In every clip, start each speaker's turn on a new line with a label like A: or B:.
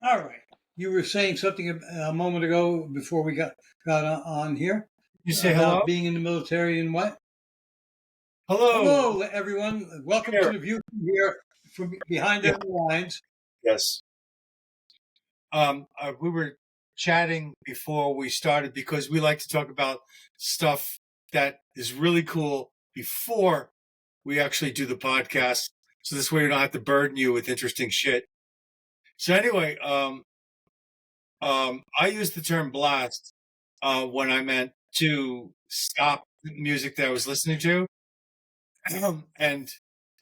A: All right. You were saying something a moment ago before we got on here
B: You say hello?
A: about being in the military and what?
B: Hello.
A: Hello, everyone. Welcome to
B: Here.
A: the view here from behind
B: Yeah.
A: enemy lines.
B: Yes. We were chatting before we started because we like to talk about stuff that is really cool before we actually do the podcast. So this way we don't have to burden you with interesting shit. So anyway, I used the term blast when I meant to stop the music that I was listening to. and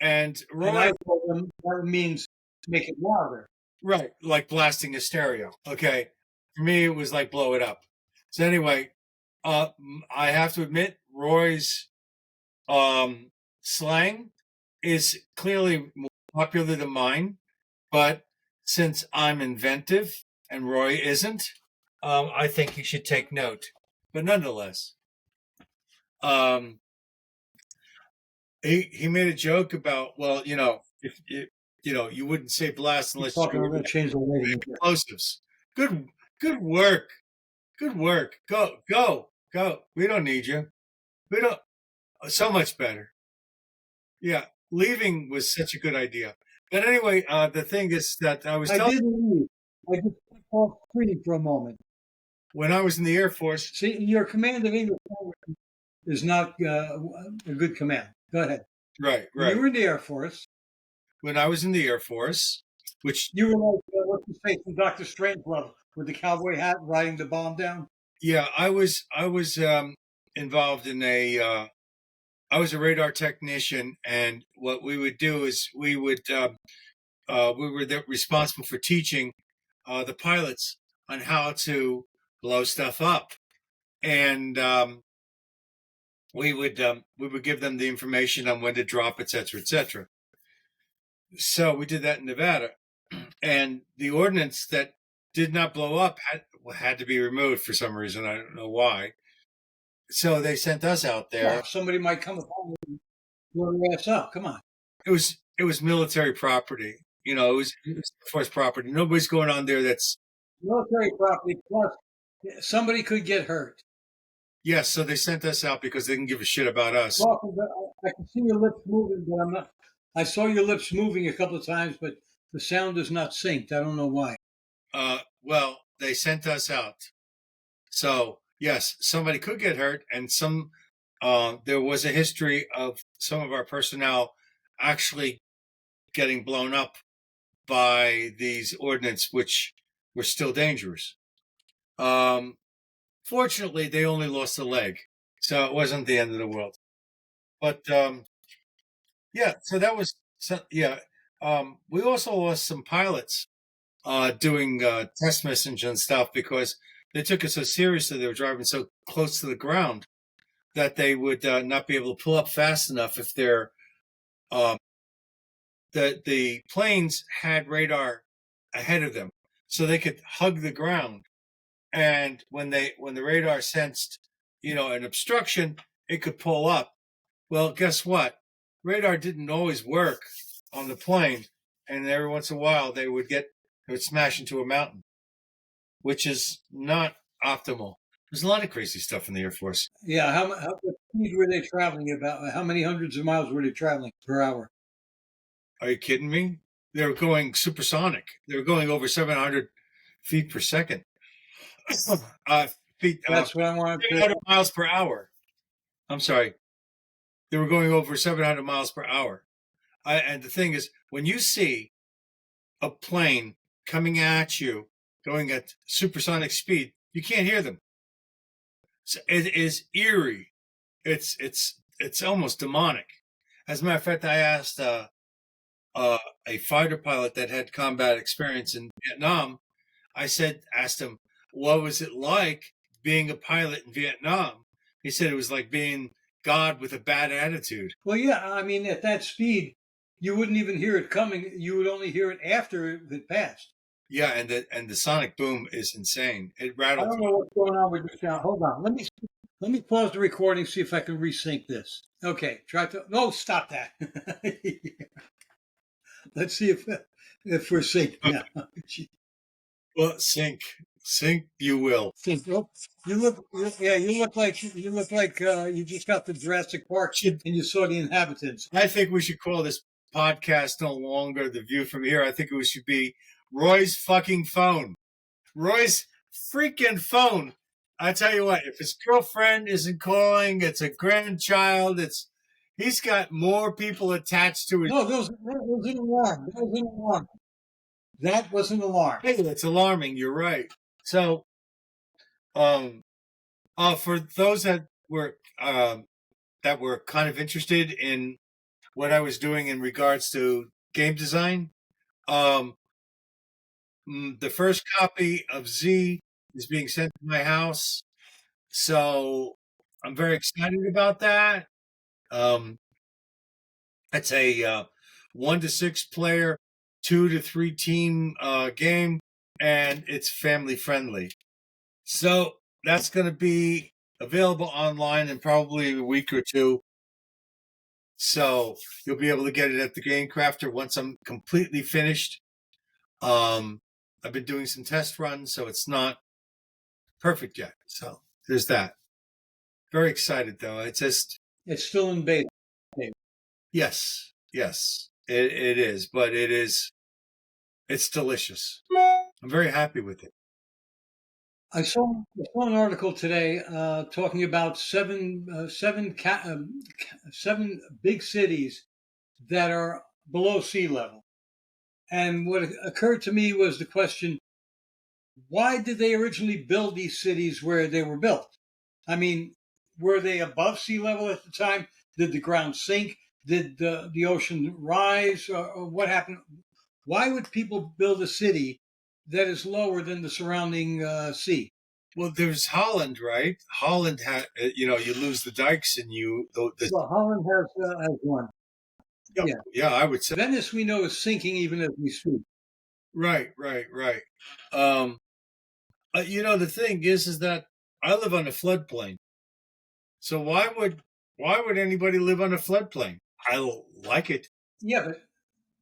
A: And
B: Roy,
A: I told them that means to make it louder.
B: right, like blasting a stereo. Okay. For me, it was like blow it up. So anyway, I have to admit, Roy's slang is clearly more popular than mine, but since I'm inventive and Roy isn't, I think he should take note. But nonetheless, um, he made a joke about, well, if you wouldn't say blast
A: Keep
B: unless
A: talking.
B: you
A: I'm
B: were
A: going to change the rating.
B: explosives. Good, good work. Good work. Go, go, go. We don't need you. We don't. So much better. Yeah, leaving was such a good idea. But anyway, the thing is that I was
A: I
B: telling
A: didn't leave. I just took off free for a moment.
B: when I was in the Air Force.
A: See, your command of English is not a good command. Go ahead.
B: Right,
A: When you
B: right.
A: were in the Air Force,
B: When I was in the Air Force, which
A: you were like, what's his face from Dr. Strangelove with the cowboy hat riding the bomb down?
B: yeah, I was involved in a. I was a radar technician, and what we would do is we were responsible for teaching the pilots on how to blow stuff up, and we would give them the information on when to drop, et cetera, et cetera. So we did that in Nevada, and the ordnance that did not blow up had to be removed for some reason. I don't know why. So they sent us out there.
A: Well, somebody might come upon you and blow your ass up. Come on.
B: It was military property. It was Air Force property. Nobody's going on there. That's
A: Military property, plus somebody could get hurt.
B: yes. So they sent us out because they didn't give a shit about us.
A: Well, I can see your lips moving, but I'm not. I saw your lips moving a couple of times, but the sound is not synced. I don't know why.
B: Well, they sent us out. So yes, somebody could get hurt, and there was a history of some of our personnel actually getting blown up by these ordnance, which were still dangerous. Um, Fortunately, they only lost a leg, so it wasn't the end of the world. But yeah, so that was yeah. We also lost some pilots doing test missions and stuff because they took it so seriously. They were driving so close to the ground that they would not be able to pull up fast enough if um, the planes had radar ahead of them, so they could hug the ground. And when the radar sensed, an obstruction, it could pull up. Well, guess what? Radar didn't always work on the plane, and every once in a while they would smash into a mountain, which is not optimal. There's a lot of crazy stuff in the Air Force.
A: Yeah, what speed were they traveling about? How many hundreds of miles were they traveling per hour?
B: Are you kidding me? They were going supersonic. They were going over 700 feet per second. Feet,
A: That's what I wanted to.
B: 700 miles per hour. I'm sorry. They were going over 700 miles per hour. And the thing is, when you see a plane coming at you, going at supersonic speed, you can't hear them. So it is eerie. It's almost demonic. As a matter of fact, I asked a fighter pilot that had combat experience in Vietnam. Asked him, what was it like being a pilot in Vietnam? He said it was like being God with a bad attitude.
A: Well, yeah, I mean, at that speed, you wouldn't even hear it coming. You would only hear it after it passed.
B: Yeah, and the sonic boom is insane. It
A: I
B: rattled.
A: don't know what's going on with this sound. Hold on. Let me pause the recording, see if I can resync this. Okay, try to. No, stop that. Let's see if we're synced now.
B: Well, sink, you will.
A: Oh, you look like you just got to Jurassic Park and you saw the inhabitants.
B: I think we should call this podcast no longer The View from Here. I think it should be Roy's fucking phone. Roy's freaking phone. I tell you what, if his girlfriend isn't calling, it's a grandchild, he's got more people attached to it.
A: No, that was an alarm. That was an alarm. That was an alarm.
B: Hey, that's alarming. You're right. So, for those that were kind of interested in what I was doing in regards to game design, the first copy of Z is being sent to my house, so I'm very excited about that. It's a 1 to 6 player, 2 to 3 team game, and it's family friendly. So that's going to be available online in probably a week or two. So you'll be able to get it at the Game Crafter once I'm completely finished. I've been doing some test runs, so it's not perfect yet. So there's that. Very excited though. It's
A: still in beta.
B: Yes, it is, but it's delicious. I'm very happy with it.
A: I saw an article today talking about seven big cities that are below sea level. And what occurred to me was the question, why did they originally build these cities where they were built? I mean, were they above sea level at the time? Did the ground sink? Did the ocean rise? Or what happened? Why would people build a city that is lower than the surrounding sea?
B: Well, there's Holland, right? Holland had, you lose the dikes and
A: well, Holland has one.
B: Yeah, I would say
A: Venice, we know, is sinking even as we speak.
B: Right. The thing is that I live on a floodplain. So why would anybody live on a floodplain? I like it.
A: Yeah, but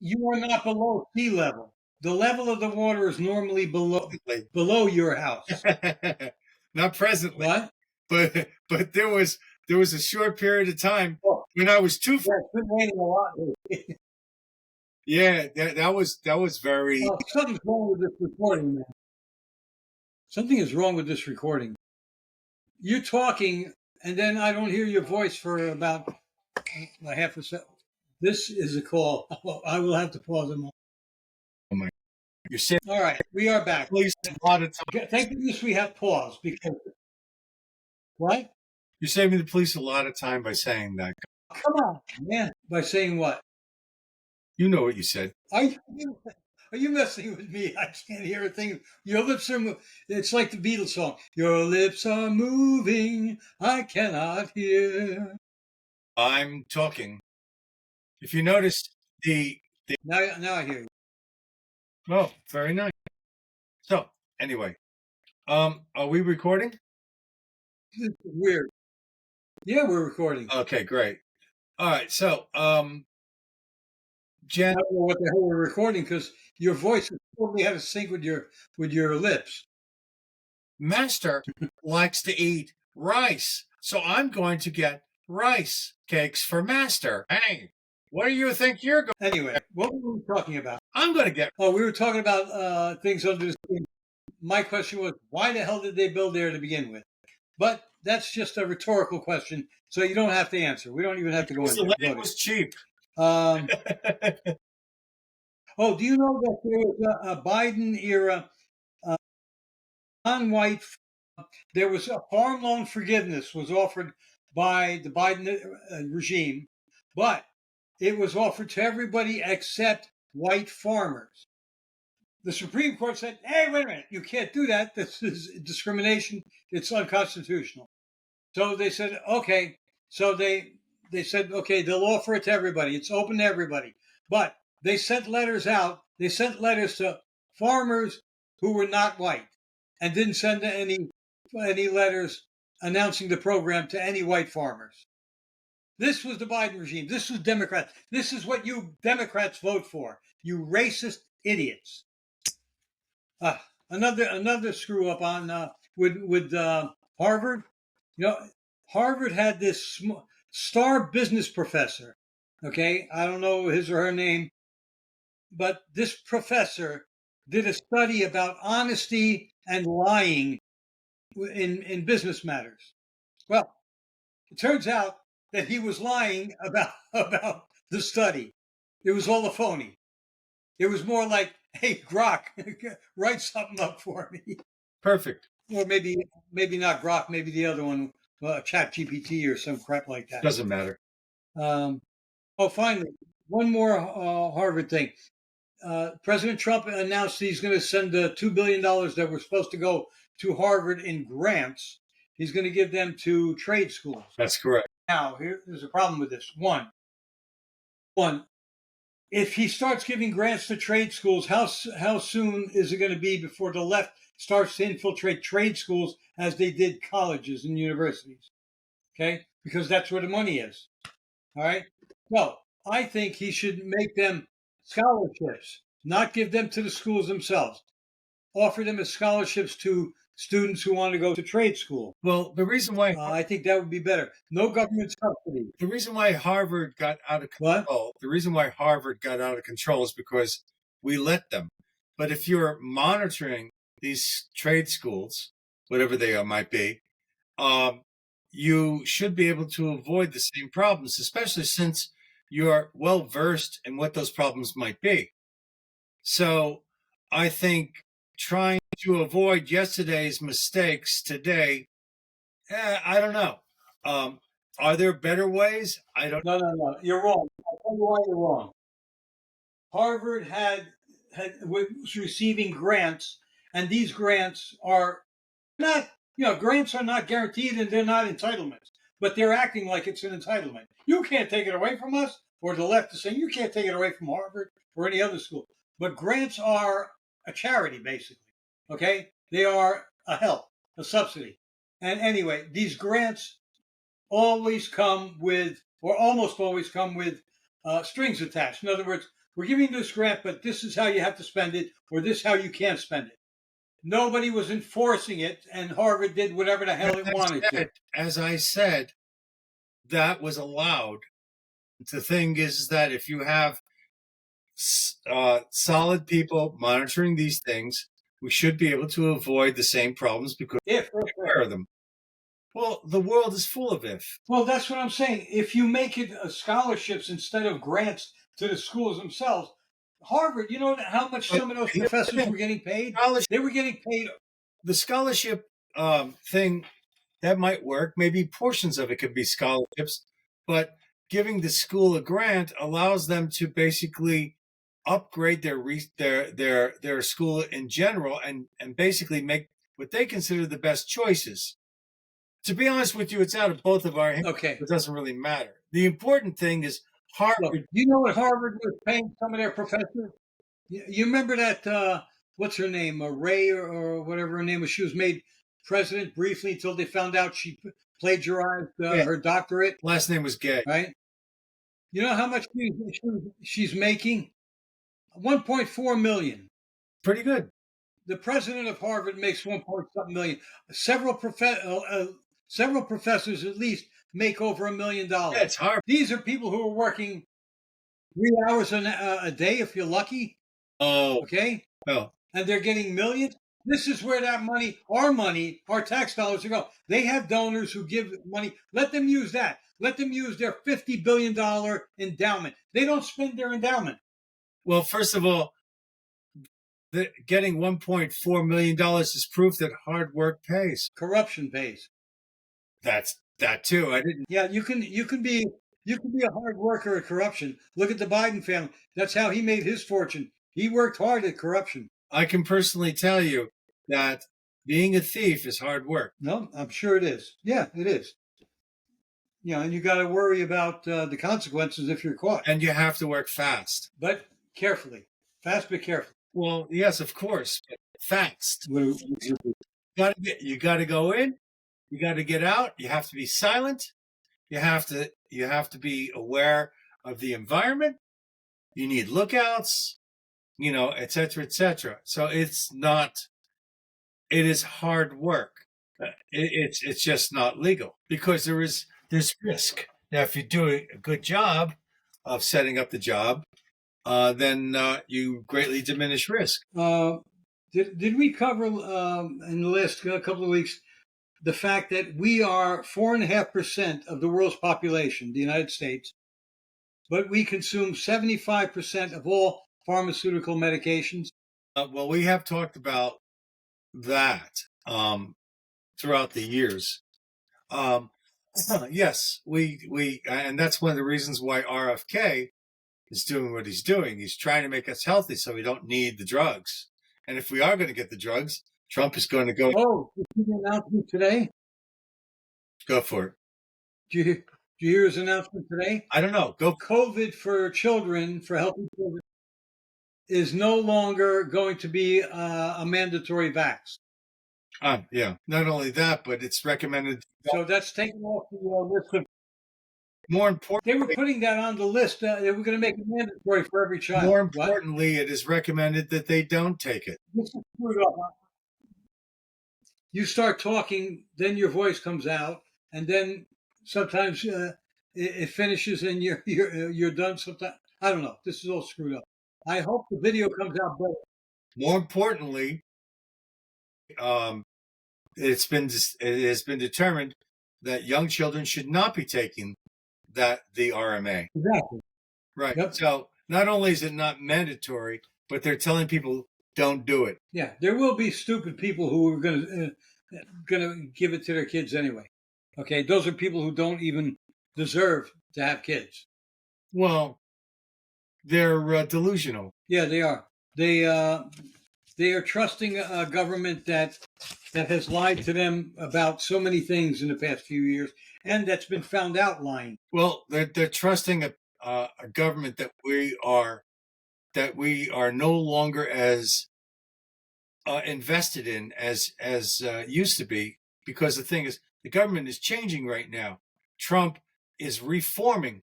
A: you are not below sea level. The level of the water is normally below your house.
B: Not presently.
A: What?
B: But there was a short period of time when I was too.
A: Yeah, it's been raining a lot.
B: Yeah, that was very.
A: Oh, something's wrong with this recording, man. Something is wrong with this recording. You're talking, and then I don't hear your voice for about a half a second. This is a call. I will have to pause a moment.
B: Oh my! You're saying.
A: All right, we are back.
B: Please, a lot of time.
A: Thank goodness we have pause because. What?
B: You're saving the police a lot of time by saying that.
A: Come on, man. By saying what?
B: You know what you said.
A: Are you messing with me? I can't hear a thing. Your lips are moving. It's like the Beatles song. Your lips are moving. I cannot hear.
B: I'm talking. If you notice
A: Now I hear you.
B: Oh, very nice. So anyway, are we recording?
A: This is weird. Yeah, we're recording.
B: Okay, great. All right, so Jen,
A: I don't know what the hell we're recording because your voice is totally out of sync with your lips.
B: Master likes to eat rice, so I'm going to get rice cakes for Master. Hey, what do you think you're going?
A: Anyway, what were we talking about?
B: I'm going to get.
A: Oh, we were talking about things under the sea. My question was, why the hell did they build there to begin with? But that's just a rhetorical question, so you don't have to answer. We don't even have to go into it.
B: The land was cheap.
A: Oh, do you know that there was a Biden era non-white? There was a farm loan forgiveness was offered by the Biden regime, but it was offered to everybody except white farmers. The Supreme Court said, hey, wait a minute, you can't do that. This is discrimination. It's unconstitutional. So they said, okay. So they said, okay, they'll offer it to everybody. It's open to everybody. But they sent letters out. They sent letters to farmers who were not white and didn't send any letters announcing the program to any white farmers. This was the Biden regime. This was Democrats. This is what you Democrats vote for. You racist idiots. another screw up on with Harvard. You know, Harvard had this star business professor. Okay, I don't know his or her name, but this professor did a study about honesty and lying in business matters. Well, it turns out that he was lying about the study. It was all a phony. It was more like, "Hey, Grok, write something up for me,"
B: Perfect.
A: or maybe not Grok, maybe the other one, Chat GPT or some crap like that.
B: Doesn't matter.
A: Finally, one more Harvard thing. President Trump announced he's going to send $2 billion that were supposed to go to Harvard in grants. He's going to give them to trade schools.
B: That's correct.
A: Now, there's a problem with this. One, if he starts giving grants to trade schools, how soon is it going to be before the left starts to infiltrate trade schools as they did colleges and universities? Okay, because that's where the money is. All right. So I think he should make them scholarships, not give them to the schools themselves. Offer them as scholarships to students who want to go to trade school.
B: Well, the reason why
A: I think that would be better. No government subsidy.
B: The reason why Harvard got out of control.
A: What?
B: The reason why Harvard got out of control is because we let them. But if you're monitoring these trade schools, whatever they might be, you should be able to avoid the same problems, especially since you're well versed in what those problems might be. So I think trying to avoid yesterday's mistakes today, I don't know. Are there better ways? I don't.
A: No. You're wrong. I'll tell you why you're wrong. Harvard was receiving grants, and these grants are not, grants are not guaranteed and they're not entitlements, but they're acting like it's an entitlement. You can't take it away from us, or the left is saying you can't take it away from Harvard or any other school. But grants are a charity, basically. Okay? They are a help, a subsidy. And anyway, these grants always come with, or almost always come with, strings attached. In other words, we're giving you this grant, but this is how you have to spend it, or this is how you can't spend it. Nobody was enforcing it, and Harvard did whatever the hell it wanted to.
B: As I said, that was allowed. The thing is that if you have solid people monitoring these things, we should be able to avoid the same problems because we're aware of them. Well, the world is full of if.
A: Well, that's what I'm saying. If you make it scholarships instead of grants to the schools themselves, Harvard, you know how much some of those professors were getting paid? They were getting paid.
B: The scholarship thing, that might work. Maybe portions of it could be scholarships, but giving the school a grant allows them to basically upgrade their school in general and basically make what they consider the best choices. To be honest with you, it's out of both of our hands.
A: Okay.
B: It doesn't really matter. The important thing is Harvard.
A: Look, you know what Harvard was paying some of their professors? You remember that, what's her name, Ray or whatever her name was? She was made president briefly until they found out she plagiarized her doctorate.
B: Last name was Gay.
A: Right? You know how much she's making? $1.4 million.
B: Pretty good.
A: The president of Harvard makes 1.something million. Several professors at least make over $1 million.
B: Yeah, it's hard.
A: These are people who are working 3 hours a day, if you're lucky.
B: Oh.
A: Okay?
B: Oh.
A: And they're getting millions. This is where that money, our tax dollars are going. They have donors who give money. Let them use that. Let them use their $50 billion endowment. They don't spend their endowment.
B: Well, first of all, getting $1.4 million is proof that hard work pays.
A: Corruption pays.
B: That's that too. I didn't.
A: Yeah, you can be a hard worker at corruption. Look at the Biden family. That's how he made his fortune. He worked hard at corruption.
B: I can personally tell you that being a thief is hard work.
A: No, I'm sure it is. Yeah, it is. And you got to worry about the consequences if you're caught.
B: And you have to work fast.
A: But carefully. Fast but carefully.
B: Well, yes, of course. Fast. You got to go in. You got to get out. You have to be silent. You have to be aware of the environment. You need lookouts, et cetera, et cetera. So it's not it is hard work. It's just not legal because there's risk. Now, if you do a good job of setting up the job, then you greatly diminish risk.
A: Did we cover in the last couple of weeks the fact that we are 4.5% of the world's population, the United States, but we consume 75% of all pharmaceutical medications?
B: Well, we have talked about that throughout the years. Yes, we, and that's one of the reasons why RFK is doing what he's doing. He's trying to make us healthy so we don't need the drugs. And if we are going to get the drugs, Trump is going to go.
A: Oh, did you see the announcement today?
B: Go for it.
A: Did you hear his announcement today?
B: I don't know. Go.
A: COVID for children, for healthy children, is no longer going to be a mandatory vax.
B: Yeah. Not only that, but it's recommended.
A: So that's taken off the list of.
B: More important,
A: they were putting that on the list. They were going to make it mandatory for every child.
B: More importantly, it is recommended that they don't take it.
A: This is screwed up. You start talking, then your voice comes out, and then sometimes it finishes and you're done. Sometimes I don't know. This is all screwed up. I hope the video comes out better.
B: More importantly, it has been determined that young children should not be taking the RMA.
A: Exactly.
B: Right.
A: Yep.
B: So not only is it not mandatory, but they're telling people don't do it.
A: Yeah, there will be stupid people who are going to give it to their kids anyway. Okay, those are people who don't even deserve to have kids.
B: Well, they're delusional.
A: Yeah, they are. They are trusting a government that has lied to them about so many things in the past few years, and that's been found out lying.
B: Well, they're trusting a government that we are no longer as invested in as used to be, because the thing is, the government is changing right now. Trump is reforming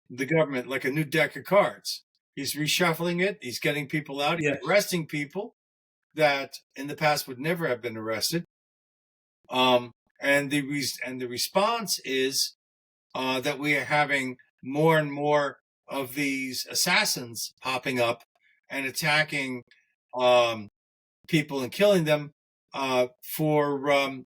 B: the government like a new deck of cards. He's reshuffling it. He's getting people out. He's arresting people that in the past would never have been arrested. And the response is that we are having more and more of these assassins popping up and attacking people and killing them for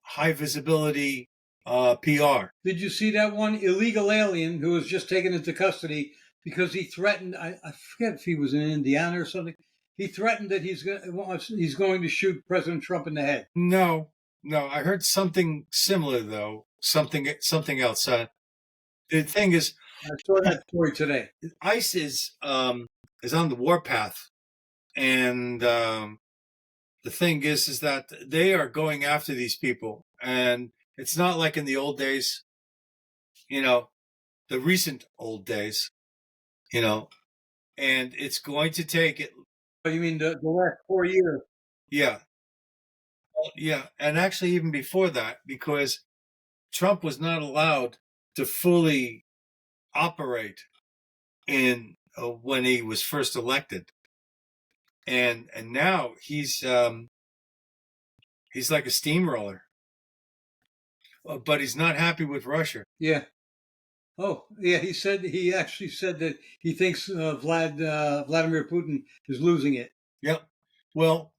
B: high visibility PR.
A: Did you see that one illegal alien who was just taken into custody because he threatened? I forget if he was in Indiana or something. He threatened that he's going to shoot President Trump in the head.
B: No, I heard something similar though. Something else. The thing is,
A: I saw that story today.
B: ICE is on the warpath, and the thing is that they are going after these people, and it's not like in the old days, the recent old days, and it's going to take it.
A: Oh, you mean the last 4 years?
B: Yeah. Yeah, and actually even before that, because Trump was not allowed to fully operate in when he was first elected, and now he's like a steamroller, but he's not happy with Russia.
A: Yeah. Oh, yeah. He actually said that he thinks Vladimir Putin is losing it.
B: Yep. Well,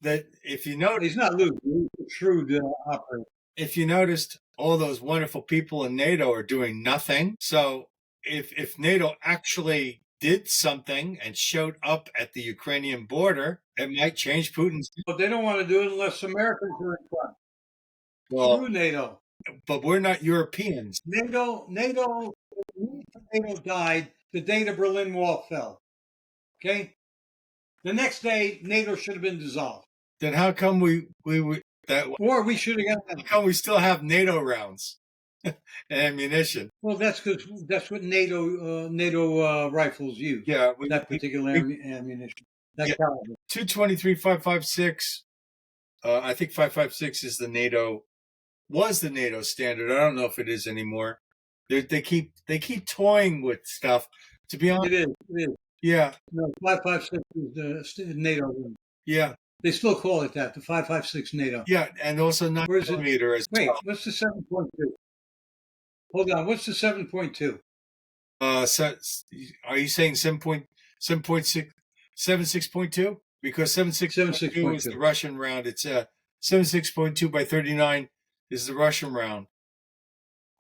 B: that if you notice,
A: he's not losing. He's a shrewd operator.
B: If you noticed, all those wonderful people in NATO are doing nothing. So if NATO actually did something and showed up at the Ukrainian border, it might change Putin's.
A: But they don't want to do it unless Americans are in front.
B: Well,
A: through NATO.
B: But we're not Europeans.
A: NATO died the day the Berlin Wall fell. Okay? The next day, NATO should have been dissolved.
B: Then how come we
A: or we should have got.
B: How come we still have NATO rounds and ammunition?
A: Well, that's because that's what NATO rifles use.
B: Yeah,
A: that particular ammunition. That caliber.
B: 223 556. I think 556 is the NATO standard. I don't know if it is anymore. They keep toying with stuff. To be honest,
A: it is.
B: Yeah,
A: No, 556 is the NATO one.
B: yeah,
A: They still call it that, the 556 NATO.
B: yeah, and also 9
A: Or is it?
B: millimeter as
A: Wait,
B: well.
A: what's the 7.2? Hold on, what's the 7.2?
B: So are you saying 7.6 76.2? Because 76.2 is the
A: 76.2.
B: Russian round. It's 76.2 by 39 is the Russian round.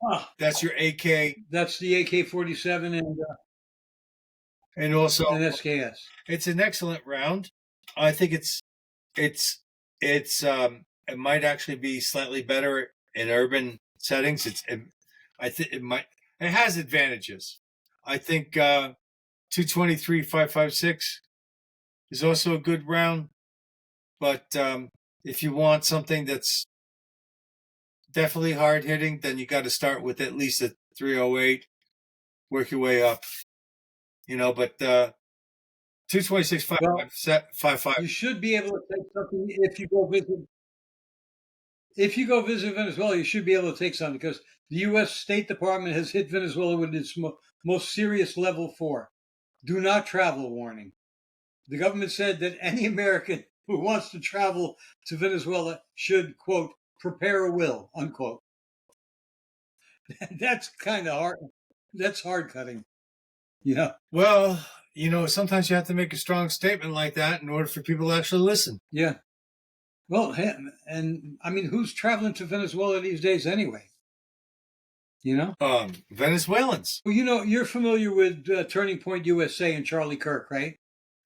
A: Ah,
B: That's your AK,
A: that's the AK-47
B: and also
A: and SKS.
B: it's an excellent round. I think it's it might actually be slightly better in urban settings. I think it has advantages. I think 223 556 is also a good round, but if you want something that's definitely hard hitting, then you got to start with at least a 308, work your way up. But 226
A: Well,
B: 555.
A: you should be able to take something if you go visit. If you go visit Venezuela, you should be able to take something because the U.S. State Department has hit Venezuela with its most serious level 4. Do not travel warning. The government said that any American who wants to travel to Venezuela should, quote, prepare a will, unquote. That's kind of hard. That's hard cutting, you know?
B: Well, sometimes you have to make a strong statement like that in order for people to actually listen.
A: Yeah. Well, and I mean, who's traveling to Venezuela these days anyway?
B: Venezuelans.
A: Well, you're familiar with Turning Point USA and Charlie Kirk, right?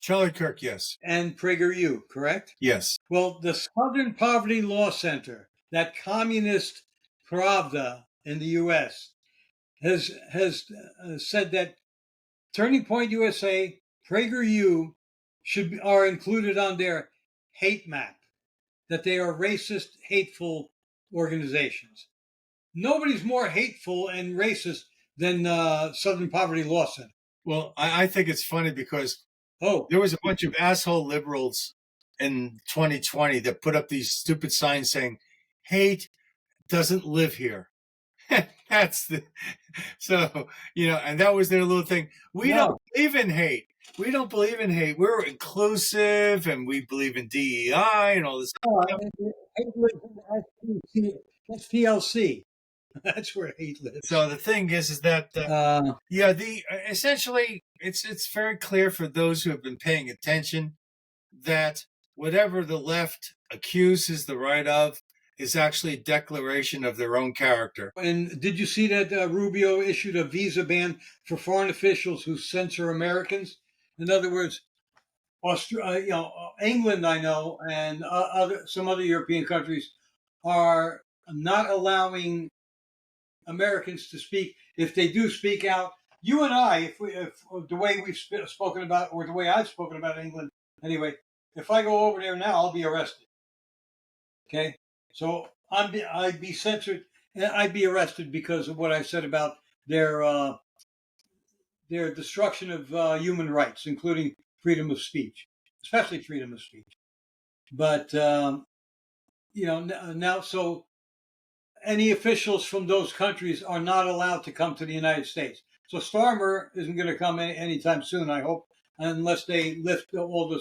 B: Charlie Kirk, yes.
A: And PragerU, correct?
B: Yes.
A: Well, the Southern Poverty Law Center, that communist Pravda in the U.S., has said that Turning Point USA, PragerU are included on their hate map, that they are racist, hateful organizations. Nobody's more hateful and racist than Southern Poverty Law Center.
B: Well, I think it's funny because there was a bunch of asshole liberals in 2020 that put up these stupid signs saying, hate doesn't live here. That's and that was their little thing. We don't believe in hate. We don't believe in hate. We're inclusive and we believe in DEI and all this stuff.
A: Hate lives in SPLC. That's where hate lives.
B: So the thing is that essentially it's very clear for those who have been paying attention that whatever the left accuses the right of is actually a declaration of their own character.
A: And did you see that Rubio issued a visa ban for foreign officials who censor Americans? In other words, England, I know, and some other European countries are not allowing Americans to speak. If they do speak out, you and I, if the way we've spoken about, or the way I've spoken about England, anyway, if I go over there now, I'll be arrested. Okay, so I'd be censored, and I'd be arrested because of what I said about their destruction of human rights, including freedom of speech, especially freedom of speech. But now, so any officials from those countries are not allowed to come to the United States. So Starmer isn't going to come anytime soon, I hope, unless they lift all the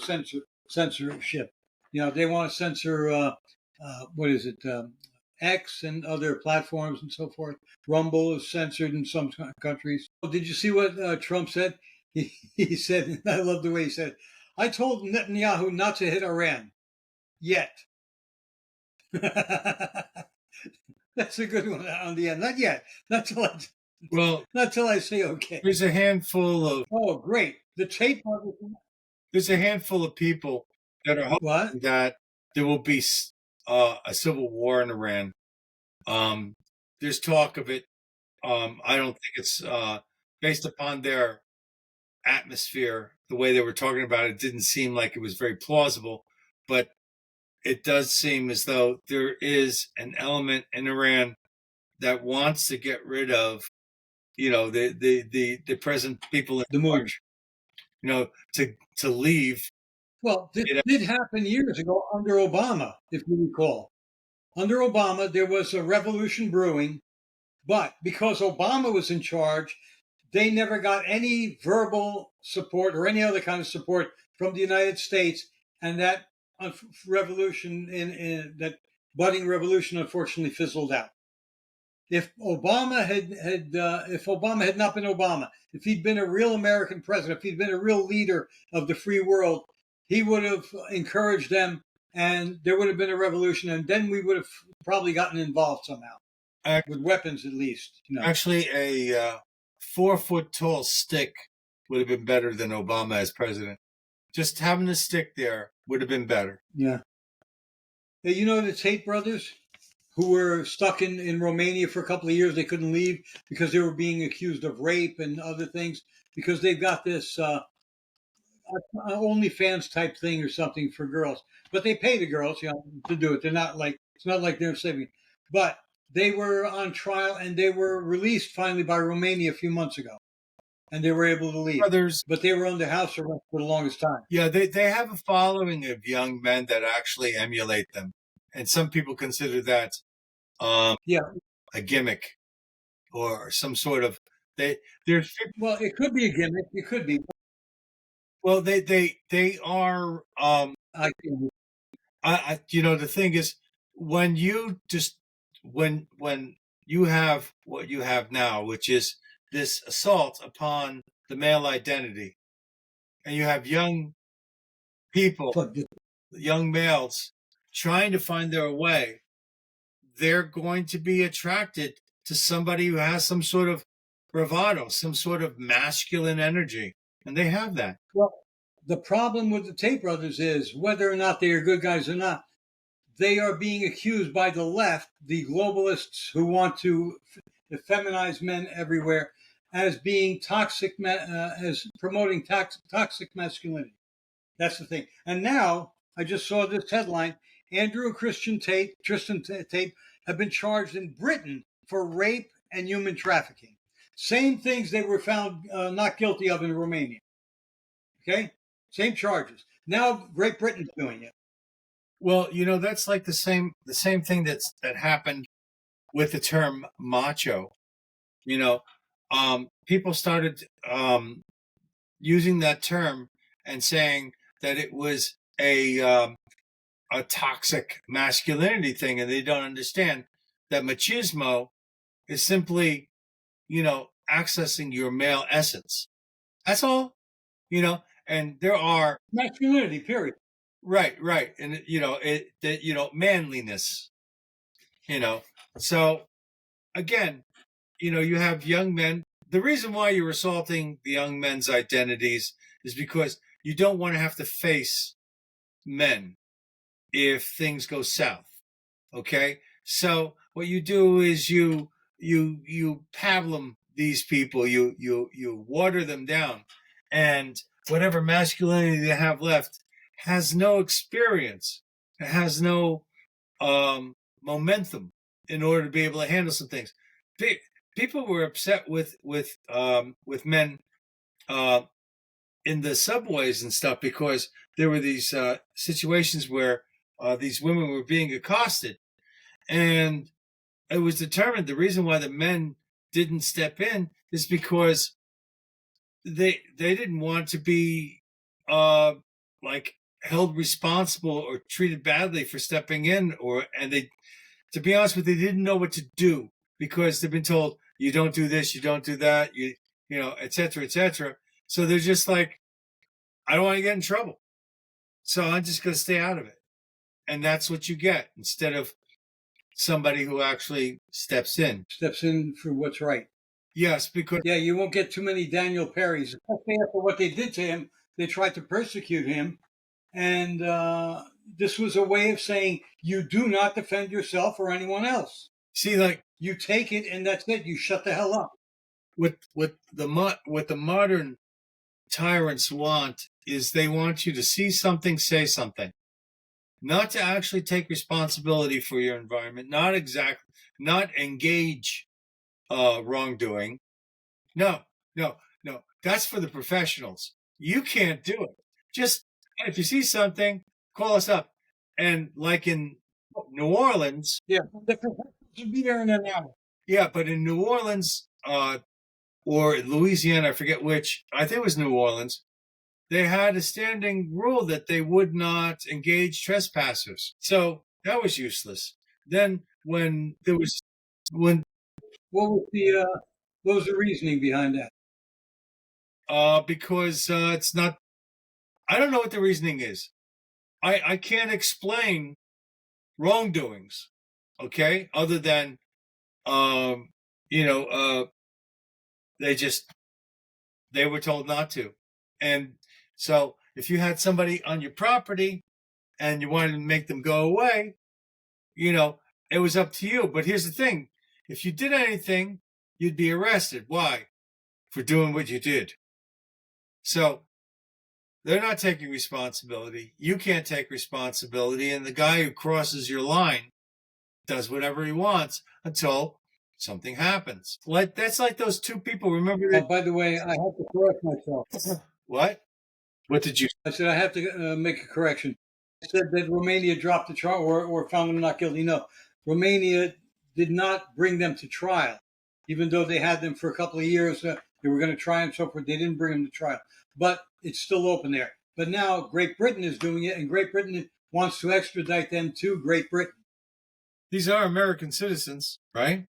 A: censorship. They want to censor, X and other platforms and so forth. Rumble is censored in some countries. Did you see what Trump said? He said, I love the way he said, I told Netanyahu not to hit Iran yet. That's a good one on the end. Not yet. Not till I say okay.
B: There's a handful of.
A: Oh, great! The Tate Brothers.
B: There's a handful of people that are hoping that there will be a civil war in Iran. There's talk of it. I don't think it's based upon their atmosphere. The way they were talking about it didn't seem like it was very plausible, but it does seem as though there is an element in Iran that wants to get rid of, the present people in charge, to leave.
A: Well, this did happen years ago under Obama, if you recall. Under Obama, there was a revolution brewing, but because Obama was in charge, they never got any verbal support or any other kind of support from the United States, and that revolution in that budding revolution unfortunately fizzled out. If Obama had not been Obama, if he'd been a real American president, if he'd been a real leader of the free world, he would have encouraged them, and there would have been a revolution, and then we would have probably gotten involved somehow with weapons, at least.
B: Actually, a 4-foot tall stick would have been better than Obama as president. Just having a stick there would have been better.
A: Yeah. Hey, you know the Tate brothers, who were stuck in Romania for a couple of years? They couldn't leave because they were being accused of rape and other things, because they've got this OnlyFans type thing or something for girls. But they pay the girls, to do it. They're not like, it's not like they're saving. But they were on trial, and they were released finally by Romania a few months ago. And they were able to leave. But they were under house arrest for the longest time.
B: Yeah, they have a following of young men that actually emulate them. And some people consider that a gimmick or some sort of
A: well, it could be a gimmick. It could be.
B: Well, they are. The thing is, when you have what you have now, which is this assault upon the male identity, and you have young people, young males, trying to find their way, they're going to be attracted to somebody who has some sort of bravado, some sort of masculine energy, and they have that.
A: Well, the problem with the Tate brothers is, whether or not they are good guys or not, they are being accused by the left, the globalists who want to feminize men everywhere, as being toxic, as promoting toxic masculinity. That's the thing. And now I just saw this headline: Andrew and Tristan Tate have been charged in Britain for rape and human trafficking. Same things they were found not guilty of in Romania. Okay? Same charges. Now Great Britain's doing it.
B: Well, that's like the same thing that happened with the term macho. People started using that term and saying that it was a toxic masculinity thing, and they don't understand that machismo is simply, accessing your male essence. That's all, and there are
A: masculinity, period.
B: Right. And, manliness, so again, you have young men. The reason why you're assaulting the young men's identities is because you don't want to have to face men if things go south. Okay. So what you do is you pablum these people, you water them down, and whatever masculinity they have left has no experience. It has no momentum in order to be able to handle some things. People were upset with men in the subways and stuff, because there were these situations where these women were being accosted, and it was determined the reason why the men didn't step in is because they didn't want to be held responsible or treated badly for stepping in, and they, to be honest with you, they didn't know what to do, because they've been told, you don't do this, you don't do that, et cetera, et cetera. So they're just like, I don't want to get in trouble, so I'm just going to stay out of it. And that's what you get, instead of somebody who actually steps in
A: for what's right.
B: Yes, because
A: you won't get too many Daniel Perrys. Especially after what they did to him, they tried to persecute him, and this was a way of saying, you do not defend yourself or anyone else.
B: See, like,
A: you take it, and that's it. You shut the hell up.
B: What the modern tyrants want is, they want you to see something, say something, not to actually take responsibility for your environment, not engage wrongdoing. No. That's for the professionals. You can't do it. Just, if you see something, call us up. And like in New Orleans,
A: the professionals should be there in an hour.
B: Yeah, but in New Orleans, or Louisiana, I forget which, I think it was New Orleans, they had a standing rule that they would not engage trespassers. So that was useless. Then when there was when
A: what was the reasoning behind that?
B: because it's not, I don't know what the reasoning is. I can't explain wrongdoings, okay, other than um you know they just they were told not to. And so if you had somebody on your property and you wanted to make them go away, it was up to you. But here's the thing, if you did anything, you'd be arrested. Why? For doing what you did. So they're not taking responsibility. You can't take responsibility. And the guy who crosses your line does whatever he wants until something happens. Like that's like those two people. Remember that?
A: By the way, I have to correct myself.
B: What? What did you?
A: I said I have to make a correction. I said that Romania dropped the trial or found them not guilty. No, Romania did not bring them to trial, even though they had them for a couple of years. They were going to try and so forth. They didn't bring them to trial, but it's still open there. But now Great Britain is doing it, and Great Britain wants to extradite them to Great Britain.
B: These are American citizens, right?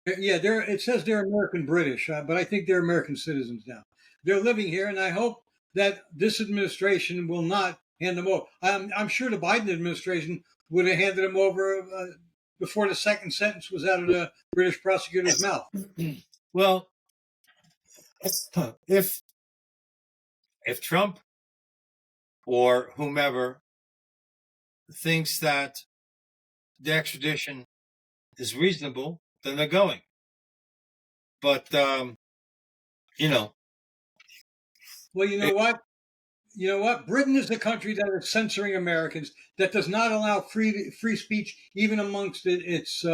A: Yeah, it says they're American British, but I think they're American citizens now. They're living here, and I hope that this administration will not hand them over. I'm sure the Biden administration would have handed them over before the second sentence was out of the British prosecutor's mouth.
B: Well, if Trump or whomever thinks that the extradition is reasonable, then they're going. But
A: Well, you know what? You know what? Britain is the country that is censoring Americans, that does not allow free speech even amongst its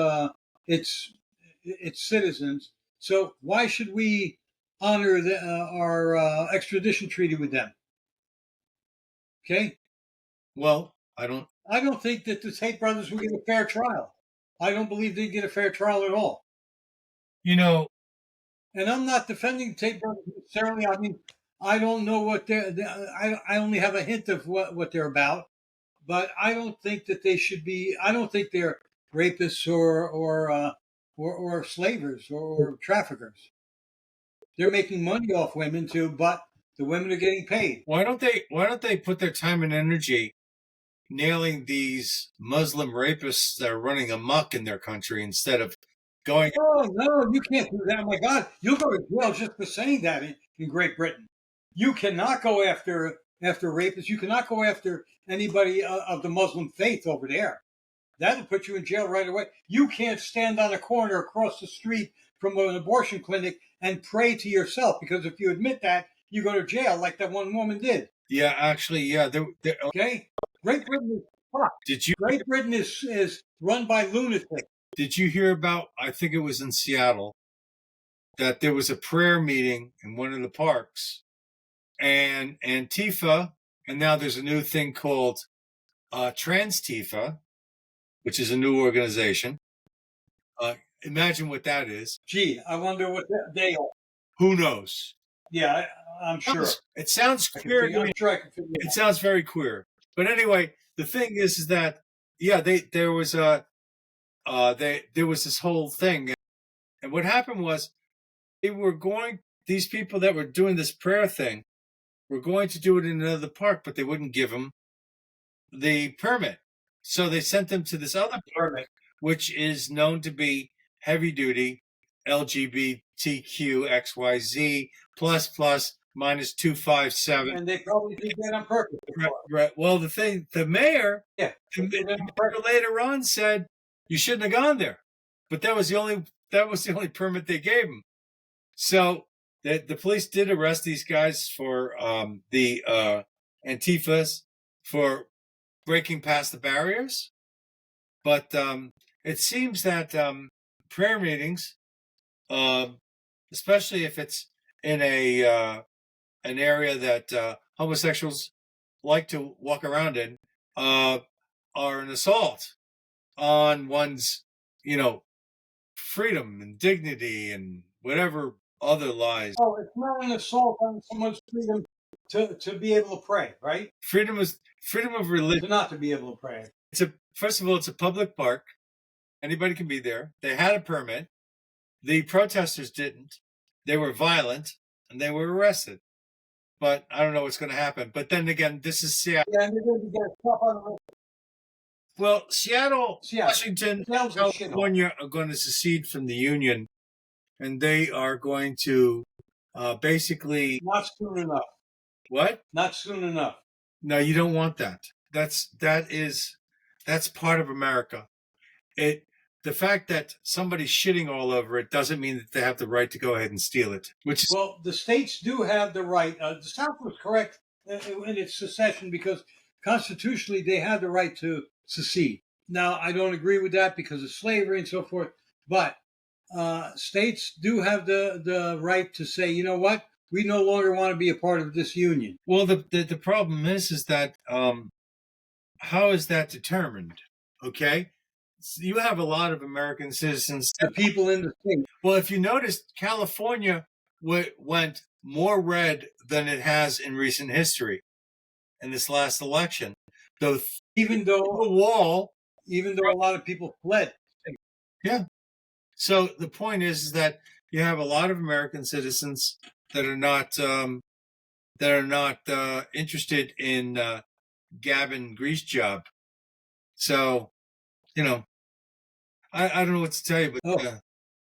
A: citizens. So why should we honor our extradition treaty with them? Okay.
B: Well, I don't
A: think that the Tate brothers will get a fair trial. I don't believe they get a fair trial at all. And I'm not defending Tate brothers necessarily. I mean, I don't know what I only have a hint of what they're about, but I don't think that they should be. I don't think they're rapists or slavers or traffickers. They're making money off women too, but the women are getting paid.
B: Why don't they put their time and energy nailing these Muslim rapists that are running amok in their country instead of going?
A: Oh no, you can't do that. Oh my God, you'll go to jail just for saying that in Great Britain. You cannot go after rapists. You cannot go after anybody of the Muslim faith over there. That'll put you in jail right away. You can't stand on a corner across the street from an abortion clinic and pray to yourself, because if you admit that, you go to jail like that one woman did.
B: Yeah, actually, yeah.
A: Okay, Great Britain is fucked. Great Britain is run by lunatics.
B: Did you hear about? I think it was in Seattle that there was a prayer meeting in one of the parks, and Antifa, and now there's a new thing called Trans-Tifa, which is a new organization. Imagine what that is.
A: Gee, I wonder what they are.
B: Who knows?
A: Yeah, I'm sure.
B: It sounds queer.
A: I'm sure I can figure it out.
B: It sounds very queer. But anyway, the thing is that there was this whole thing, and what happened was these people that were doing this prayer thing were going to do it in another park, but they wouldn't give them the permit. So they sent them to this other permit, which is known to be heavy duty LGBTQ XYZ plus minus 257.
A: And they probably did that on purpose.
B: Right. Well, the mayor, later on said you shouldn't have gone there, but that was the only permit they gave him. So the police did arrest these guys for the Antifas for breaking past the barriers, but it seems that prayer meetings, especially if it's in an area that homosexuals like to walk around in, are an assault on one's, freedom and dignity and whatever other lies.
A: Oh, it's not an assault on someone's freedom to be able to pray, right?
B: Freedom of religion.
A: To not to be able to pray.
B: First of all, it's a public park. Anybody can be there. They had a permit. The protesters didn't. They were violent and they were arrested. But I don't know what's going to happen. But then again, this is Seattle.
A: Yeah, and they're going to get stuff on the
B: Well, Seattle,
A: Seattle.
B: Washington,
A: Seattle's a shithole.
B: California are going to secede from the Union, and they are going to basically.
A: Not soon enough.
B: What?
A: Not soon enough.
B: No, you don't want that. That's part of America. The fact that somebody's shitting all over it doesn't mean that they have the right to go ahead and steal it.
A: Well, the states do have the right. The South was correct in its secession because constitutionally they had the right to secede. Now, I don't agree with that because of slavery and so forth, but states do have the right to say, you know what, we no longer want to be a part of this union.
B: Well, the problem is that how is that determined? Okay, so you have a lot of American citizens.
A: The people in the state.
B: Well, if you notice, California went more red than it has in recent history in this last election. So
A: even though a lot of people fled.
B: Yeah. So the point is that you have a lot of American citizens that are not interested in Gavin Grease job. So, I don't know what to tell you, but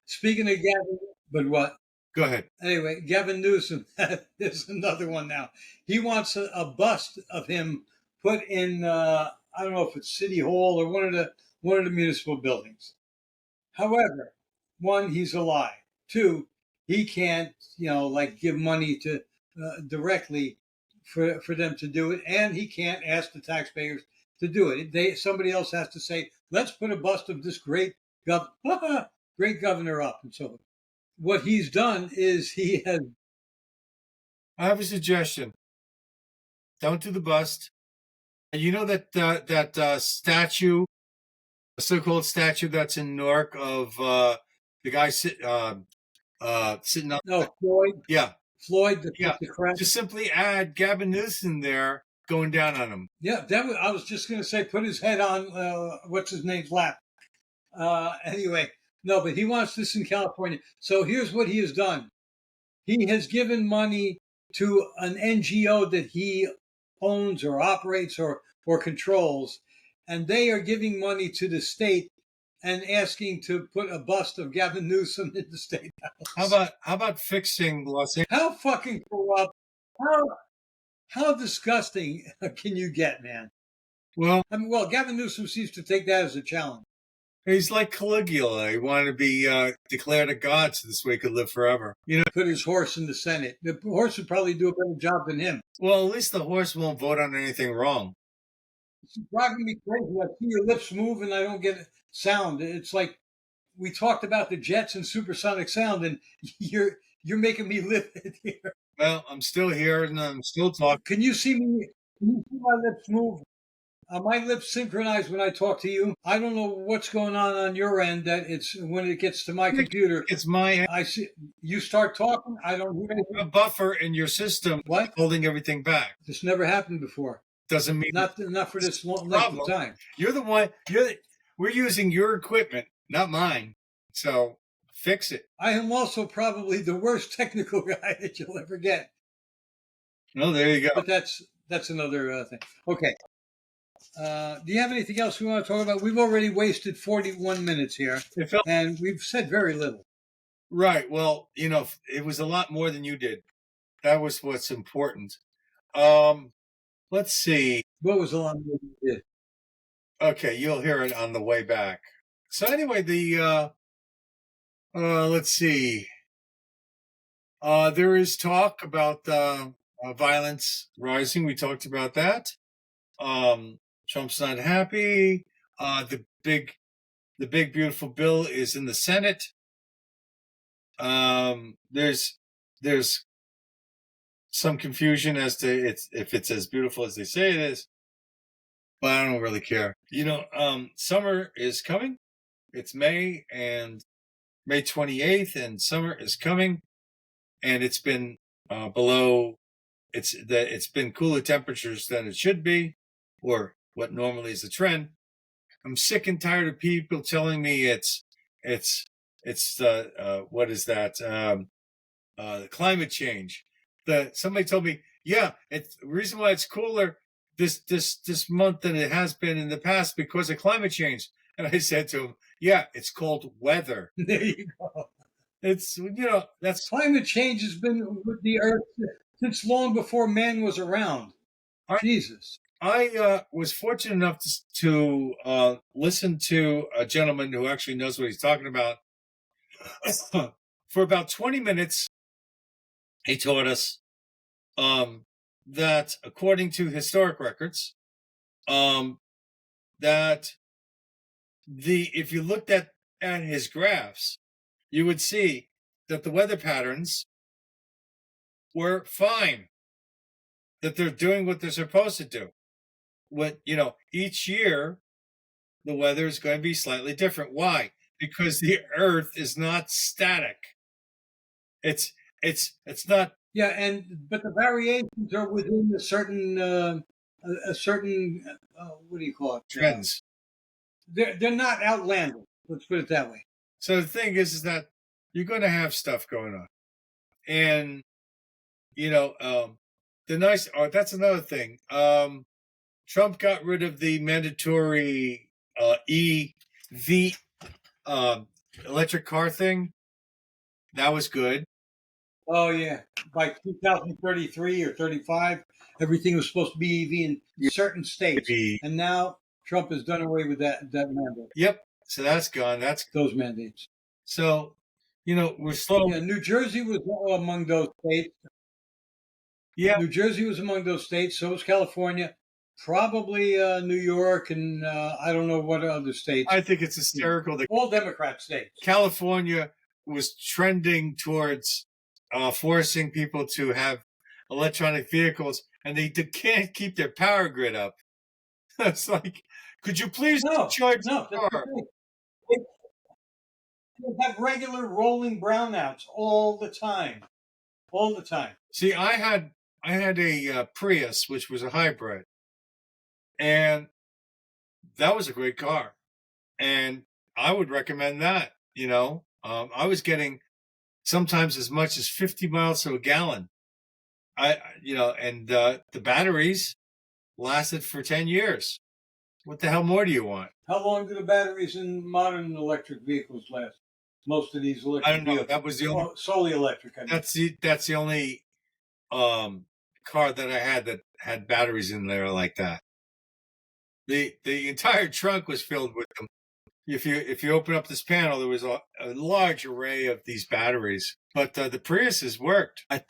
A: speaking of Gavin, but what?
B: Go ahead.
A: Anyway, Gavin Newsom, there's another one now. He wants a bust of him put in, I don't know if it's City Hall or one of the municipal buildings. However, one, he's a lie. Two, he can't, give money to directly for them to do it, and he can't ask the taxpayers to do it. Somebody else has to say, let's put a bust of this great governor up, and so forth. What he's done is he has.
B: I have a suggestion. Don't do the bust. And you know that statue, a so-called statue that's in Newark of the guy sitting on.
A: No, Floyd.
B: Yeah,
A: Floyd.
B: The crest. Just simply add Gavin Newsom there, going down on him.
A: Yeah, I was just going to say, put his head on what's his name's lap. Anyway. No, but he wants this in California. So here's what he has done. He has given money to an NGO that he owns or operates or controls, and they are giving money to the state and asking to put a bust of Gavin Newsom in the state house.
B: How about fixing Los Angeles?
A: How fucking corrupt? How disgusting can you get, man?
B: Well,
A: Gavin Newsom seems to take that as a challenge.
B: He's like Caligula. He wanted to be declared a god so this way he could live forever.
A: Put his horse in the Senate. The horse would probably do a better job than him.
B: Well, at least the horse won't vote on anything wrong.
A: It's driving me crazy. I see your lips move and I don't get sound. It's like we talked about the jets and supersonic sound, and you're making me live here.
B: Well, I'm still here and I'm still talking.
A: Can you see me? Can you see my lips move? My lips synchronize when I talk to you. I don't know what's going on your end. That it's when it gets to my computer.
B: It's my end.
A: I see you start talking. I don't hear anything.
B: A buffer in your system.
A: What?
B: Holding everything back.
A: This never happened before.
B: Doesn't mean
A: not for this long length of time.
B: You're the one. We're using your equipment, not mine. So fix it.
A: I am also probably the worst technical guy that you'll ever get.
B: Oh, there you go.
A: But that's another thing. Okay. Do you have anything else we want to talk about? We've already wasted 41 minutes here, and we've said very little.
B: Right. Well, it was a lot more than you did. That was what's important. Let's see.
A: What was the lot more than you did?
B: Okay, you'll hear it on the way back. So anyway, let's see. There is talk about violence rising. We talked about that. Trump's not happy. The big beautiful bill is in the Senate. There's some confusion as to if it's as beautiful as they say it is, but I don't really care. Summer is coming. It's May 28th, and summer is coming. and it's been below. It's been cooler temperatures than it should be, or what normally is the trend. I'm sick and tired of people telling me it's what is that? Climate change. Somebody told me, yeah, it's the reason why it's cooler this month than it has been in the past because of climate change. And I said to him, yeah, it's called weather.
A: There you go.
B: It's that's
A: Climate change has been with the Earth since long before man was around.
B: I,
A: Jesus.
B: I was fortunate enough to listen to a gentleman who actually knows what he's talking about. For about 20 minutes, he taught us that according to historic records, that if you looked at his graphs, you would see that the weather patterns were fine, that they're doing what they're supposed to do. Each year the weather is going to be slightly different. Why? Because the Earth is not static. It's not.
A: Yeah, but the variations are within a certain what do you call it?
B: Trends.
A: They're not outlandish. Let's put it that way.
B: So the thing is that you're going to have stuff going on, and that's another thing. Trump got rid of the mandatory EV electric car thing. That was good.
A: Oh yeah, by 2033 or 35, everything was supposed to be EV in certain states, and now Trump has done away with that mandate.
B: Yep. So that's gone. That's
A: those mandates.
B: So, we're slow.
A: Yeah, New Jersey was among those states.
B: Yeah,
A: New Jersey was among those states. So was California. Probably New York, and I don't know what other states.
B: I think it's hysterical that
A: all Democrat states.
B: California was trending towards forcing people to have electronic vehicles, and they can't keep their power grid up. It's like, could you please charge the car?
A: They have regular rolling brownouts all the time. All the time.
B: See, I had a Prius, which was a hybrid, and that was a great car, and I would recommend that. I was getting sometimes as much as 50 miles to a gallon. And the batteries lasted for 10 years. What the hell more do you want?
A: How long do the batteries in modern electric vehicles last? Most of these electric
B: I don't know.
A: vehicles.
B: That was the only
A: solely electric.
B: That's the only car that I had that had batteries in there like that. The entire trunk was filled with them. If you open up this panel, there was a large array of these batteries. But the Priuses worked. I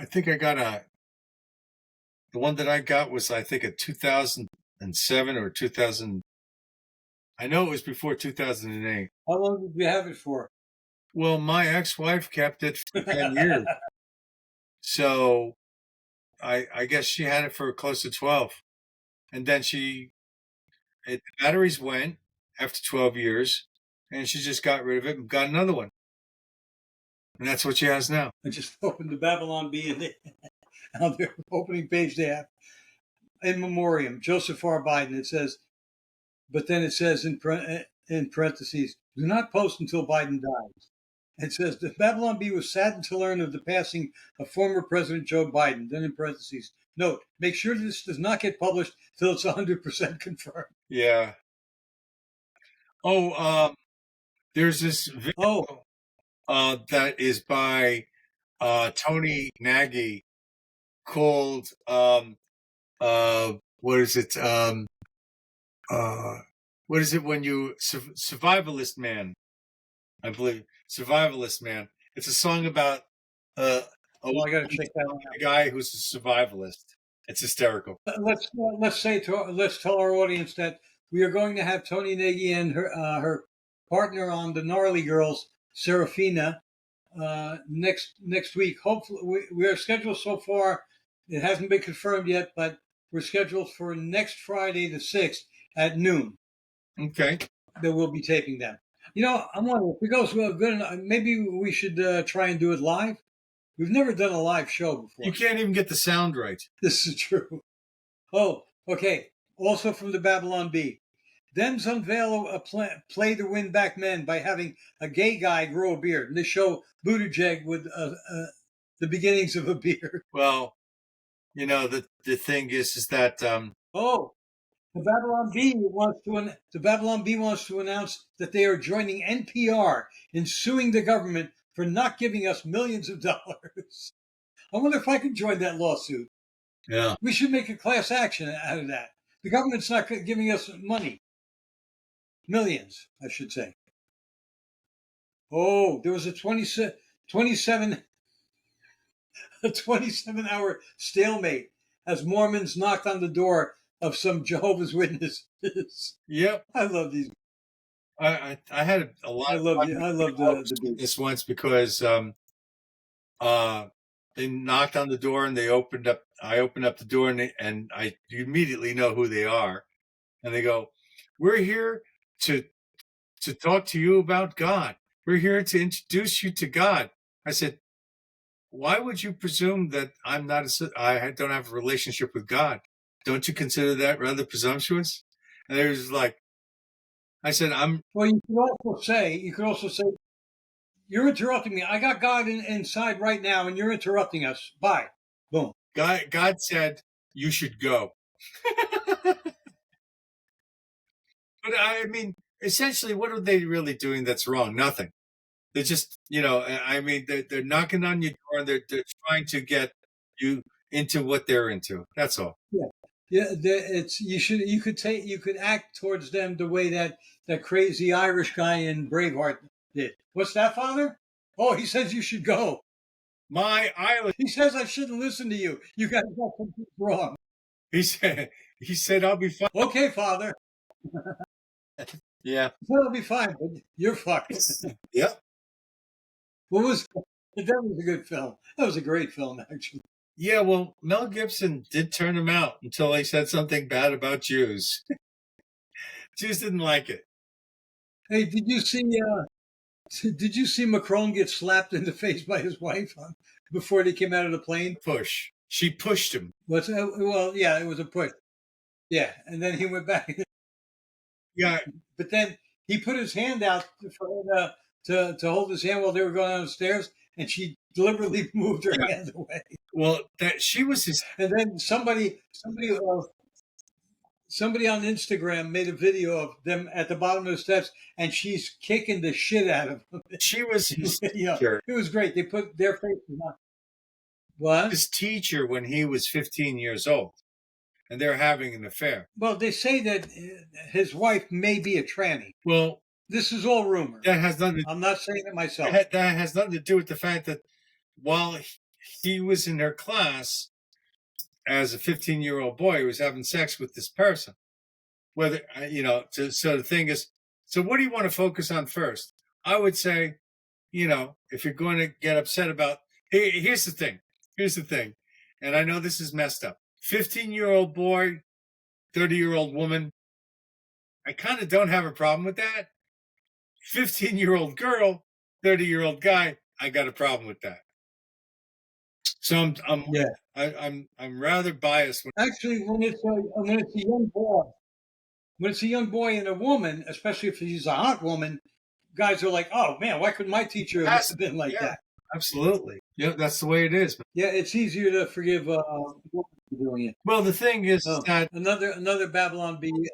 B: think I got the one that I got was, I think, a 2007 or 2000. I know it was before 2008.
A: How long did you have it for?
B: Well, my ex-wife kept it for 10 years. So I guess she had it for close to 12. And then the batteries went after 12 years, and she just got rid of it and got another one. And that's what she has now.
A: I just opened the Babylon Bee, and on their opening page they have, in memoriam, Joseph R. Biden. It says, but then it says in parentheses, do not post until Biden dies. It says, the Babylon Bee was saddened to learn of the passing of former President Joe Biden. Then in parentheses, note, make sure this does not get published till it's 100% confirmed.
B: Yeah. Oh, there's this video that is by Tony Nagy called what is it? What is it when you Survivalist Man? I believe Survivalist Man. It's a song about
A: I gotta check that one out.
B: A guy who's a survivalist. It's hysterical.
A: Let's tell our audience that we are going to have Tony Nagy and her partner on the Gnarly Girls, Serafina, next week. Hopefully, we are scheduled so far. It hasn't been confirmed yet, but we're scheduled for next Friday, the 6th, at noon.
B: Okay.
A: That we'll be taping them. I'm wondering if it goes well, good enough. Maybe we should try and do it live. We've never done a live show before.
B: You can't even get the sound right.
A: This is true. Oh, okay. Also from the Babylon Bee. Dems unveil a play to win back men by having a gay guy grow a beard. And they show Buttigieg with the beginnings of a beard.
B: Well, you know, the thing is that
A: Oh, the Babylon Bee wants to announce that they are joining NPR in suing the government for not giving us millions of dollars. I wonder if I could join that lawsuit.
B: yeah.
A: We should make a class action out of that. The government's not giving us money. Millions, I should say. Oh, there was a 27-hour stalemate as Mormons knocked on the door of some Jehovah's Witnesses.
B: Yep.
A: I love these.
B: I had a lot.
A: I love the
B: this once because they knocked on the door and they opened up. I opened up the door and you immediately know who they are, and they go, "We're here to talk to you about God. We're here to introduce you to God." I said, "Why would you presume that I don't have a relationship with God? Don't you consider that rather presumptuous?" And they was like, I said,
A: Well, you could also say, you're interrupting me. I got God inside right now, and you're interrupting us. Bye. Boom.
B: God said you should go. But I mean, essentially, what are they really doing that's wrong? Nothing. They're just, I mean, they're knocking on your door and they're trying to get you into what they're into. That's all.
A: Yeah. Yeah, you could act towards them the way that crazy Irish guy in Braveheart did. What's that, Father? Oh, he says you should go.
B: My island.
A: He says I shouldn't listen to you. You guys got something wrong.
B: He said I'll be fine.
A: Okay, Father.
B: Yeah.
A: He said I'll be fine, but you're fucked.
B: Yep.
A: That was a good film. That was a great film, actually.
B: Yeah, well, Mel Gibson did turn him out until he said something bad about Jews. Jews didn't like it.
A: Hey, did you see Macron get slapped in the face by his wife before they came out of the plane?
B: Push. She pushed him.
A: Well, yeah, it was a push. Yeah, and then he went back.
B: Yeah.
A: But then he put his hand out to hold his hand while they were going down the stairs, and she deliberately moved her hand away.
B: Well, she was his.
A: And then somebody on Instagram made a video of them at the bottom of the steps, and she's kicking the shit out of him.
B: She was his
A: teacher. It was great. They put their faces on. What?
B: His teacher when he was 15 years old, and they're having an affair.
A: Well, they say that his wife may be a tranny.
B: Well,
A: this is all rumor.
B: That has nothing.
A: I'm not saying it myself.
B: That has nothing to do with the fact that while he was in her class as a 15-year-old boy, he was having sex with this person. Whether so the thing is, so what do you want to focus on first? I would say, if you're going to get upset about, here's the thing, and I know this is messed up. 15-year-old boy, 30-year-old woman. I kind of don't have a problem with that. 15-year-old girl, 30-year-old guy, I got a problem with that. So I'm rather biased.
A: Actually, when it's a young boy, and a woman, especially if she's a hot woman, guys are like, "Oh man, why couldn't my teacher have been like that?"
B: Absolutely. Yeah, that's the way it is.
A: Yeah, it's easier to forgive a woman for doing it.
B: Well, the thing is that
A: another Babylon Bee.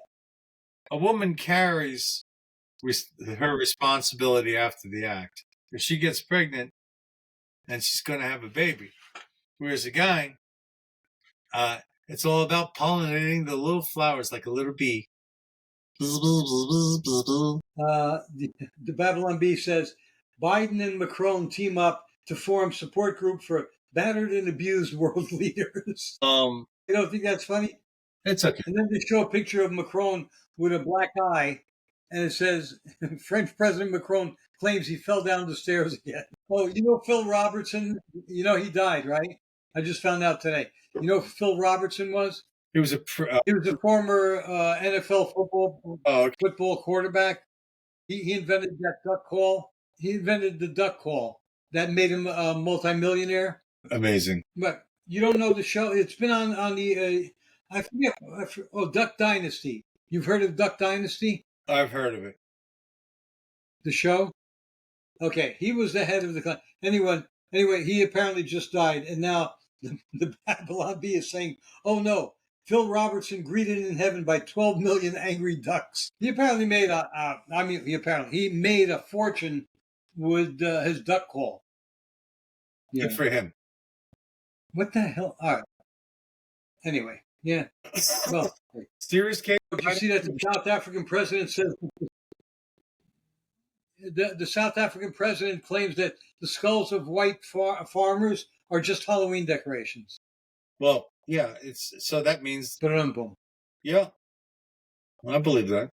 B: A woman carries her responsibility after the act. If she gets pregnant, and she's going to have a baby, whereas a guy, it's all about pollinating the little flowers like a little bee.
A: The Babylon Bee says Biden and Macron team up to form support group for battered and abused world leaders. You don't think that's funny?
B: It's okay.
A: And then they show a picture of Macron with a black eye, and it says French President Macron claims he fell down the stairs again. Oh, Phil Robertson? He died, right? I just found out today. You know who Phil Robertson was?
B: He was a
A: former NFL football quarterback. He invented that duck call. He invented the duck call. that made him a multimillionaire.
B: Amazing.
A: But you don't know the show. It's been on the I forget. Duck Dynasty. You've heard of Duck Dynasty?
B: I've heard of it.
A: The show? Okay, he was the head of the clan. Anyway, he apparently just died, and now the Babylon Bee is saying, "Oh no, Phil Robertson greeted in heaven by 12 million angry ducks." He apparently made he made a fortune with his duck call. Yeah.
B: Good for him.
A: What the hell? All right. Anyway, yeah. Well,
B: Serious case.
A: did you see that the South African president says the South African president claims that the skulls of white farmers are just Halloween decorations?
B: Well, yeah, so that means
A: Boom.
B: yeah, I believe that.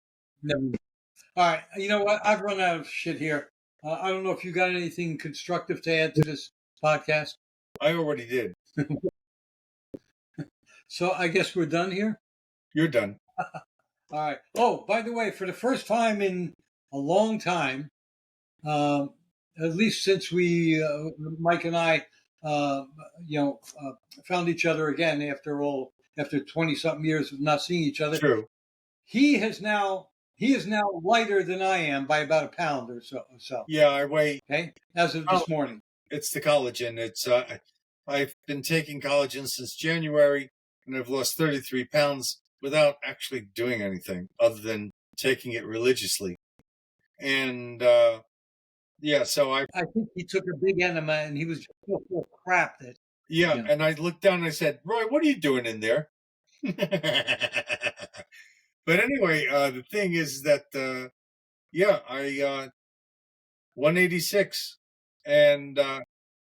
A: All right, you know what? I've run out of shit here. I don't know if you got anything constructive to add to this podcast.
B: I already did.
A: So I guess we're done here.
B: You're done.
A: All right. Oh, by the way, for the first time in a long time, at least since Mike and I, found each other again after 20-something years of not seeing each other.
B: True.
A: He is now lighter than I am by about a pound or so.
B: Yeah, I weigh.
A: Okay, as of this morning.
B: It's the collagen. It's I've been taking collagen since January, and I've lost 33 pounds without actually doing anything other than taking it religiously. And yeah, so I
A: think he took a big enema, and he was just so full of crap that.
B: Yeah, and I looked down and I said, "Roy, what are you doing in there?" But anyway, the thing is that I 186, and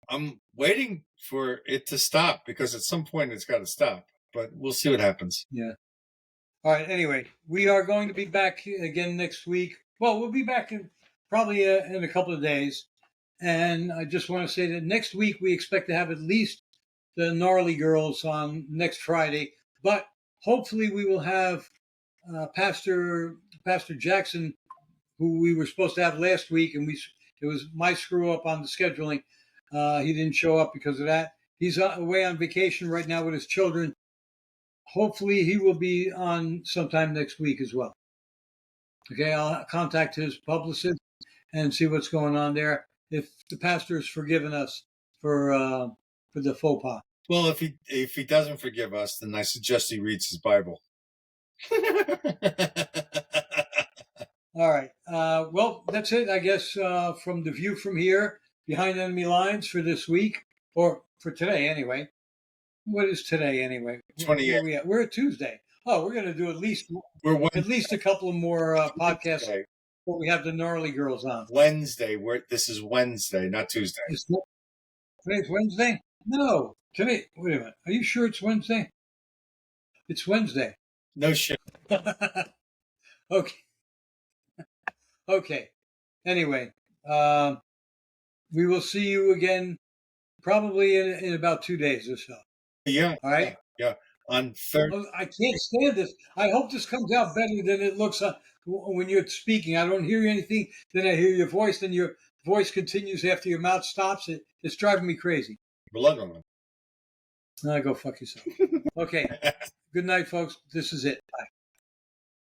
B: I'm waiting for it to stop because at some point it's got to stop. But we'll see what happens.
A: Yeah. All right. Anyway, we are going to be back again next week. Well, we'll be back probably in a couple of days. And I just want to say that next week we expect to have at least the Gnarly Girls on next Friday. But hopefully we will have Pastor Jackson, who we were supposed to have last week, and it was my screw up on the scheduling. He didn't show up because of that. He's away on vacation right now with his children. Hopefully he will be on sometime next week as well. Okay, I'll contact his publicist and see what's going on there. If the pastor has forgiven us for the faux pas.
B: Well, if he doesn't forgive us, then I suggest he reads his Bible.
A: All right. Well, that's it, I guess, from the view from here, behind enemy lines for this week, or for today anyway. What is today anyway?
B: 28.
A: We're at Tuesday. Oh, we're going to do at least a couple of more podcasts before we have the Gnarly Girls on.
B: Wednesday. This is Wednesday, not Tuesday.
A: Today's Wednesday? No. Today. Wait a minute. Are you sure it's Wednesday? It's Wednesday.
B: No shit.
A: Okay. Okay. Anyway, we will see you again probably in about 2 days or so.
B: Yeah.
A: All right.
B: Yeah. On Thursday.
A: I can't stand this. I hope this comes out better than it looks when you're speaking. I don't hear anything. Then I hear your voice. Then your voice continues after your mouth stops. It's driving me crazy.
B: Blood on them.
A: Go fuck yourself. Okay. Good night, folks. This is it. Bye.